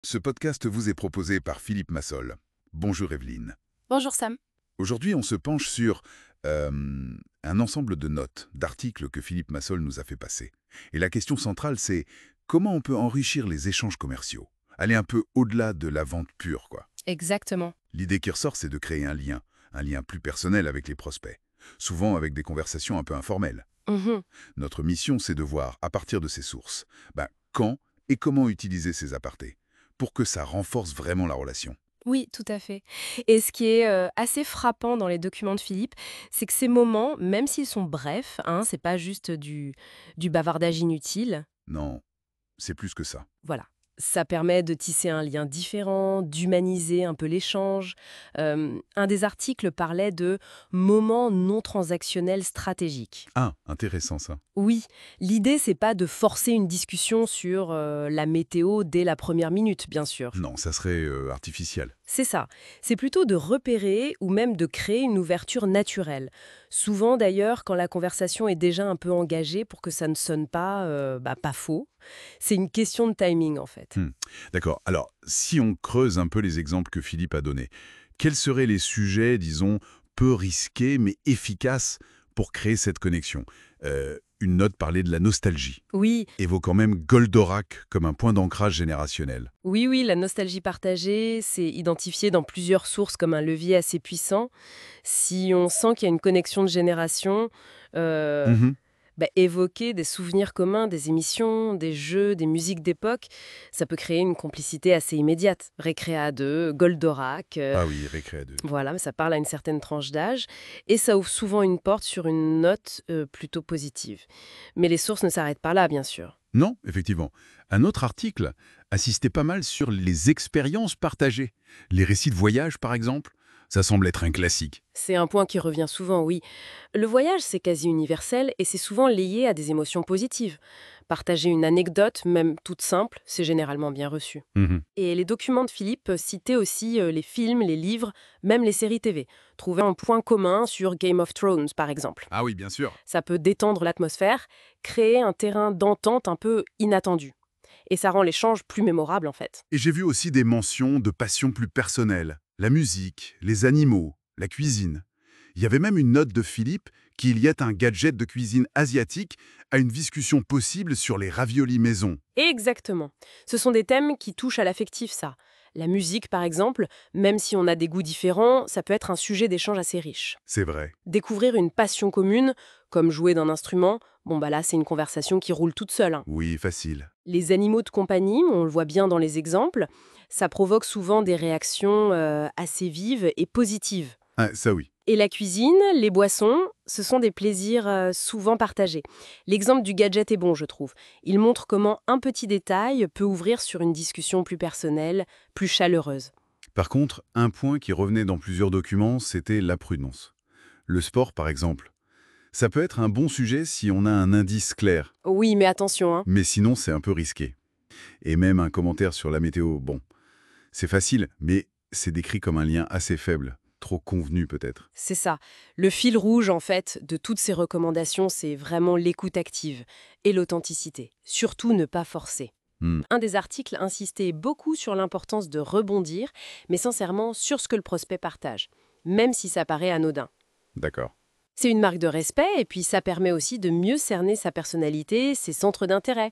Ce podcast vous est proposé par Philippe Massol. Bonjour Evelyne. Bonjour Sam. Aujourd'hui, on se penche sur un ensemble de notes, d'articles que Philippe Massol nous a fait passer. Et la question centrale, c'est comment on peut enrichir les échanges commerciaux? Aller un peu au-delà de la vente pure, quoi. Exactement. L'idée qui ressort, c'est de créer un lien plus personnel avec les prospects, souvent avec des conversations un peu informelles. Mhm. Notre mission, c'est de voir, à partir de ces sources, quand et comment utiliser ces apartés, pour que ça renforce vraiment la relation. Oui, tout à fait. Et ce qui est assez frappant dans les documents de Philippe, c'est que ces moments, même s'ils sont brefs, c'est pas juste du bavardage inutile, Non, c'est plus que ça. voilà. Ça permet de tisser un lien différent, d'humaniser un peu l'échange. Un des articles parlait de moments non transactionnels stratégiques. Ah, intéressant ça. Oui, l'idée, c'est pas de forcer une discussion sur la météo dès la première minute, bien sûr. Non, ça serait artificiel. C'est ça. C'est plutôt de repérer ou même de créer une ouverture naturelle. Souvent d'ailleurs quand la conversation est déjà un peu engagée pour que ça ne sonne pas, pas faux. C'est une question de timing en fait. Hmm. D'accord. Alors, si on creuse un peu les exemples que Philippe a donnés, quels seraient les sujets, disons, peu risqués mais efficaces pour créer cette connexion? Une note parlait de la nostalgie, Oui, évoquant même Goldorak comme un point d'ancrage générationnel. oui, la nostalgie partagée, c'est identifié dans plusieurs sources comme un levier assez puissant. Si on sent qu'il y a une connexion de génération, euh, Mhm. évoquer des souvenirs communs, des émissions, des jeux, des musiques d'époque, ça peut créer une complicité assez immédiate. Récréa 2, Goldorak, Ah oui, récré à deux. voilà, mais ça parle à une certaine tranche d'âge. Et ça ouvre souvent une porte sur une note plutôt positive. Mais les sources ne s'arrêtent pas là, bien sûr. Non, effectivement. Un autre article insistait pas mal sur les expériences partagées. Les récits de voyage, par exemple, ça semble être un classique. C'est un point qui revient souvent, oui. Le voyage, c'est quasi universel et c'est souvent lié à des émotions positives. Partager une anecdote, même toute simple, c'est généralement bien reçu. Mhm. Et les documents de Philippe citaient aussi les films, les livres, même les séries TV. Trouver un point commun sur Game of Thrones, par exemple. Ah oui, bien sûr. Ça peut détendre l'atmosphère, créer un terrain d'entente un peu inattendu. Et ça rend l'échange plus mémorable, en fait. Et j'ai vu aussi des mentions de passions plus personnelles. La musique, les animaux, la cuisine. Il y avait même une note de Philippe qui liait un gadget de cuisine asiatique à une discussion possible sur les raviolis maison. Exactement. Ce sont des thèmes qui touchent à l'affectif, ça. La musique, par exemple, même si on a des goûts différents, ça peut être un sujet d'échange assez riche. C'est vrai. Découvrir une passion commune, comme jouer d'un instrument, là, c'est une conversation qui roule toute seule. Oui, facile. Les animaux de compagnie, on le voit bien dans les exemples, ça provoque souvent des réactions assez vives et positives. Ah, ça oui. Et la cuisine, les boissons, ce sont des plaisirs souvent partagés. L'exemple du gadget est bon, je trouve. Il montre comment un petit détail peut ouvrir sur une discussion plus personnelle, plus chaleureuse. Par contre, un point qui revenait dans plusieurs documents, c'était la prudence. Le sport, par exemple. Ça peut être un bon sujet si on a un indice clair, Oui, mais attention, mais sinon c'est un peu risqué. Et même un commentaire sur la météo, bon, c'est facile, mais c'est décrit comme un lien assez faible, trop convenu peut-être. c'est ça. Le fil rouge, en fait, de toutes ces recommandations, c'est vraiment l'écoute active et l'authenticité. Surtout ne pas forcer. Hmm, Un des articles insistait beaucoup sur l'importance de rebondir, mais sincèrement sur ce que le prospect partage, même si ça paraît anodin. d'accord. C'est une marque de respect et puis ça permet aussi de mieux cerner sa personnalité, ses centres d'intérêt.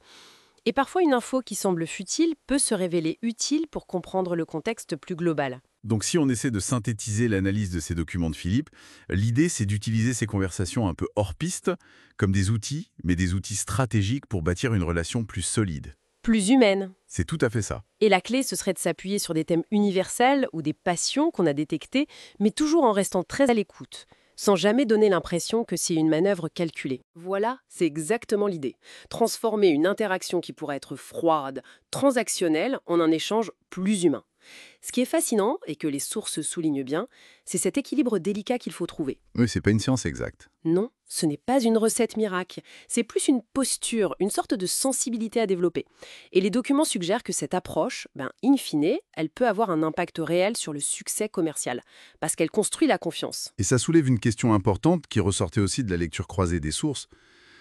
Et parfois une info qui semble futile peut se révéler utile pour comprendre le contexte plus global. Donc si on essaie de synthétiser l'analyse de ces documents de Philippe, l'idée c'est d'utiliser ces conversations un peu hors piste comme des outils, mais des outils stratégiques pour bâtir une relation plus solide. Plus humaine. C'est tout à fait ça. Et la clé, ce serait de s'appuyer sur des thèmes universels ou des passions qu'on a détectées, mais toujours en restant très à l'écoute, sans jamais donner l'impression que c'est une manœuvre calculée. Voilà, c'est exactement l'idée. Transformer une interaction qui pourrait être froide, transactionnelle, en un échange plus humain. Ce qui est fascinant, et que les sources soulignent bien, c'est cet équilibre délicat qu'il faut trouver. Oui, c'est pas une science exacte. Non, ce n'est pas une recette miracle, c'est plus une posture, une sorte de sensibilité à développer. Et les documents suggèrent que cette approche, in fine, elle peut avoir un impact réel sur le succès commercial, parce qu'elle construit la confiance. Et ça soulève une question importante qui ressortait aussi de la lecture croisée des sources,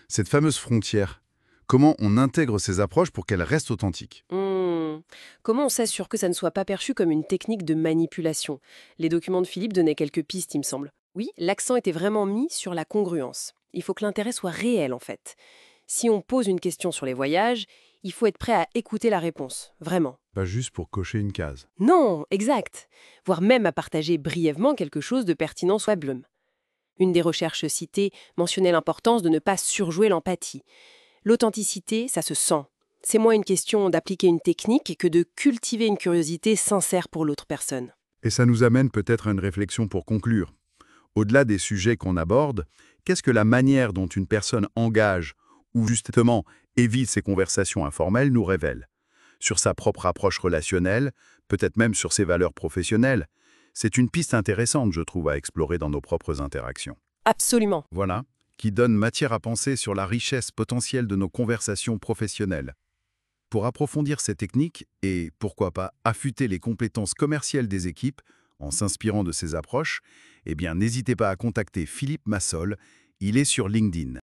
cette fameuse frontière. Comment on intègre ces approches pour qu'elles restent authentiques? Hmm, Comment on s'assure que ça ne soit pas perçu comme une technique de manipulation? Les documents de Philippe donnaient quelques pistes, il me semble. Oui, l'accent était vraiment mis sur la congruence. Il faut que l'intérêt soit réel, en fait. Si on pose une question sur les voyages, il faut être prêt à écouter la réponse, vraiment. Pas juste pour cocher une case. Non, exact. Voire même à partager brièvement quelque chose de pertinent soit Blum. Une des recherches citées mentionnait l'importance de ne pas surjouer l'empathie. L'authenticité, ça se sent. C'est moins une question d'appliquer une technique que de cultiver une curiosité sincère pour l'autre personne. Et ça nous amène peut-être à une réflexion pour conclure. Au-delà des sujets qu'on aborde, qu'est-ce que la manière dont une personne engage ou justement évite ces conversations informelles nous révèle? Sur sa propre approche relationnelle, peut-être même sur ses valeurs professionnelles. C'est une piste intéressante, je trouve, à explorer dans nos propres interactions. Absolument. Voilà, qui donne matière à penser sur la richesse potentielle de nos conversations professionnelles. Pour approfondir ces techniques et, pourquoi pas, affûter les compétences commerciales des équipes en s'inspirant de ces approches, eh bien, n'hésitez pas à contacter Philippe Massol, il est sur LinkedIn.